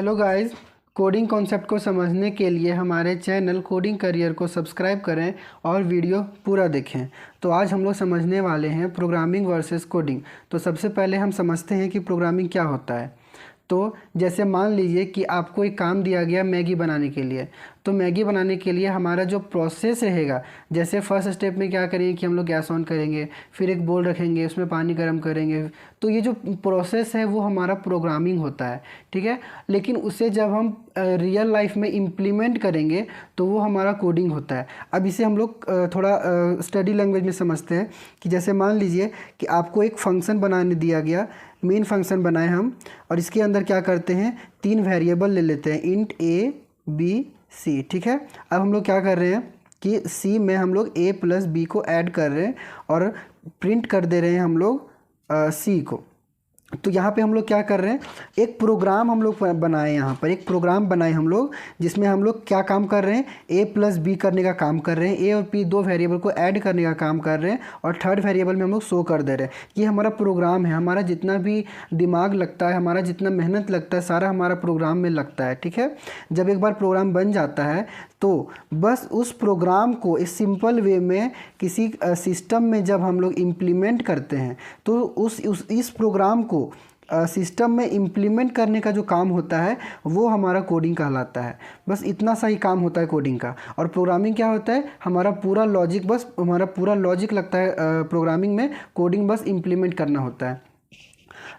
Hello guys, coding concept को समझने के लिए हमारे चैनल कोडिंग करियर को सब्सक्राइब करें और वीडियो पूरा देखें। तो आज हम लोग समझने वाले हैं प्रोग्रामिंग वर्सेस कोडिंग। तो सबसे पहले हम समझते हैं कि प्रोग्रामिंग क्या होता है। तो जैसे मान लीजिए कि आपको एक काम दिया गया मैगी बनाने के लिए। तो मैगी बनाने के लिए हमारा जो प्रोसेस रहेगा, जैसे फर्स्ट स्टेप में क्या करेंगे कि हम लोग गैस ऑन करेंगे, फिर एक बोल रखेंगे, उसमें पानी गर्म करेंगे। तो ये जो प्रोसेस है वो हमारा प्रोग्रामिंग होता है, ठीक है। लेकिन उसे जब हम रियल लाइफ में इम्प्लीमेंट करेंगे तो वो हमारा कोडिंग होता है। अब इसे हम लोग थोड़ा स्टडी लैंग्वेज में समझते हैं कि जैसे मान लीजिए कि आपको एक फंक्शन बनाने दिया गया, मेन फंक्शन बनाए हम, और इसके अंदर क्या करते हैं, 3 वेरिएबल ले लेते हैं, इंट ए बी सी, ठीक है। अब हम लोग क्या कर रहे हैं कि सी में हम लोग ए प्लस बी को ऐड कर रहे हैं और प्रिंट कर दे रहे हैं हम लोग सी को। तो यहाँ पे हम लोग क्या कर रहे हैं, एक प्रोग्राम हम लोग बनाए, यहाँ पर एक प्रोग्राम बनाए हम लोग, जिसमें हम लोग क्या काम कर रहे हैं, ए प्लस बी करने का काम कर रहे हैं, ए और पी 2 वेरिएबल को ऐड करने का काम कर रहे हैं, और थर्ड वेरिएबल में हम लोग शो कर दे रहे हैं। ये हमारा प्रोग्राम है। हमारा जितना भी दिमाग लगता है, हमारा जितना मेहनत लगता है, सारा हमारा प्रोग्राम में लगता है, ठीक है। जब एक बार प्रोग्राम बन जाता है तो बस उस प्रोग्राम को इस सिंपल वे में किसी सिस्टम में जब हम लोग इम्प्लीमेंट करते हैं तो इस प्रोग्राम को सिस्टम में इम्प्लीमेंट करने का जो काम होता है वो हमारा कोडिंग कहलाता है। बस इतना सा ही काम होता है कोडिंग का। और प्रोग्रामिंग क्या होता है, हमारा पूरा लॉजिक लगता है प्रोग्रामिंग में, कोडिंग बस इम्प्लीमेंट करना होता है।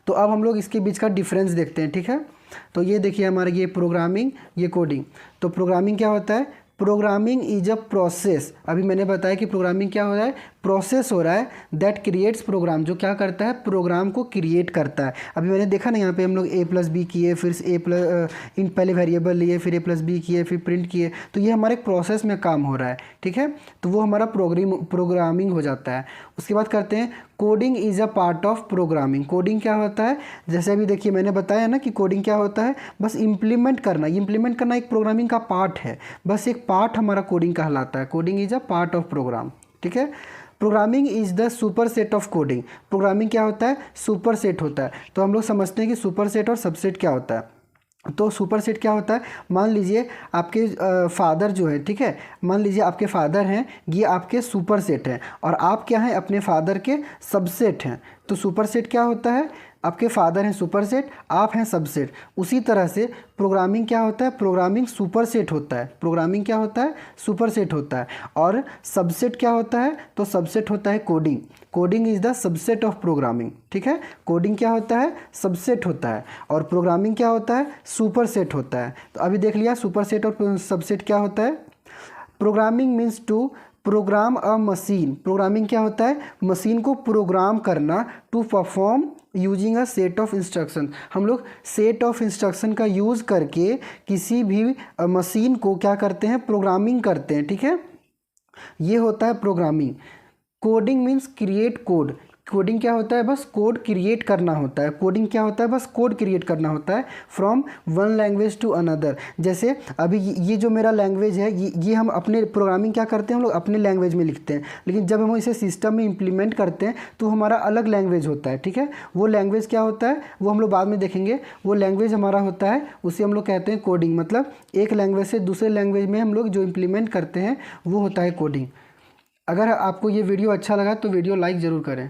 तो अब हम लोग इसके बीच का डिफरेंस देखते हैं, ठीक है। तो ये देखिए हमारा ये प्रोग्रामिंग, ये कोडिंग। तो प्रोग्रामिंग क्या होता है, प्रोग्रामिंग इज अ प्रोसेस। अभी मैंने बताया कि प्रोग्रामिंग क्या हो रहा है, प्रोसेस हो रहा है दैट क्रिएट्स प्रोग्राम, जो क्या करता है, प्रोग्राम को क्रिएट करता है। अभी मैंने देखा ना, यहाँ पे हम लोग ए प्लस बी किए, फिर ए प्लस इन पहले वेरिएबल लिए, फिर ए प्लस बी किए, फिर प्रिंट किए। तो ये हमारे प्रोसेस में काम हो रहा है, ठीक है। तो वो हमारा प्रोग्रामिंग हो जाता है। उसके बाद करते हैं coding is a part of programming. Coding क्या होता है, जैसे अभी देखिए मैंने बताया ना कि कोडिंग क्या होता है, बस इम्प्लीमेंट करना एक प्रोग्रामिंग का पार्ट है। बस एक पार्ट हमारा कोडिंग कहलाता है। Coding is a part of program, ठीक है। Programming is the super set of coding. Programming क्या होता है, सुपर सेट होता है। तो हम लोग समझते हैं कि सुपर सेट और सबसेट क्या होता है। तो सुपर सेट क्या होता है, मान लीजिए आपके फादर जो है, ठीक है, मान लीजिए आपके फादर हैं, ये आपके सुपर सेट हैं, और आप क्या हैं, अपने फादर के सबसेट हैं। तो सुपर सेट क्या होता है, आपके फादर हैं सुपर सेट, आप हैं सबसेट। उसी तरह से प्रोग्रामिंग क्या होता है, प्रोग्रामिंग सुपर सेट होता है। प्रोग्रामिंग क्या होता है, सुपर सेट होता है। और सबसेट क्या होता है, तो सबसेट होता है coding. Coding is the subset of programming, ठीक है। कोडिंग क्या होता है, सबसेट होता है, और प्रोग्रामिंग क्या होता है, सुपर सेट होता है। तो अभी देख लिया सुपर सेट और सबसेट क्या होता है। Programming means to program a machine. Programming क्या होता है, मशीन को प्रोग्राम करना, to perform using a set of instruction. हम लोग सेट ऑफ इंस्ट्रक्शन का यूज़ करके किसी भी मशीन को क्या करते हैं, प्रोग्रामिंग करते हैं, ठीक है। ये होता है programming. Coding means create code. Coding क्या होता है, बस कोड क्रिएट करना होता है। कोडिंग क्या होता है, बस कोड क्रिएट करना होता है from one language to another. जैसे अभी ये जो मेरा लैंग्वेज है, ये हम अपने प्रोग्रामिंग क्या करते हैं, हम लोग अपने लैंग्वेज में लिखते हैं। लेकिन जब हम इसे सिस्टम में इम्प्लीमेंट करते हैं तो हमारा अलग लैंग्वेज होता है, ठीक है। वो लैंग्वेज क्या होता है, वो हम लोग बाद में देखेंगे। वो लैंग्वेज हमारा होता है, उसे हम लोग कहते हैं कोडिंग। मतलब एक लैंग्वेज से दूसरे लैंग्वेज में हम लोग जो इम्प्लीमेंट करते हैं वो होता है कोडिंग। अगर आपको ये वीडियो अच्छा लगा तो वीडियो लाइक ज़रूर करें।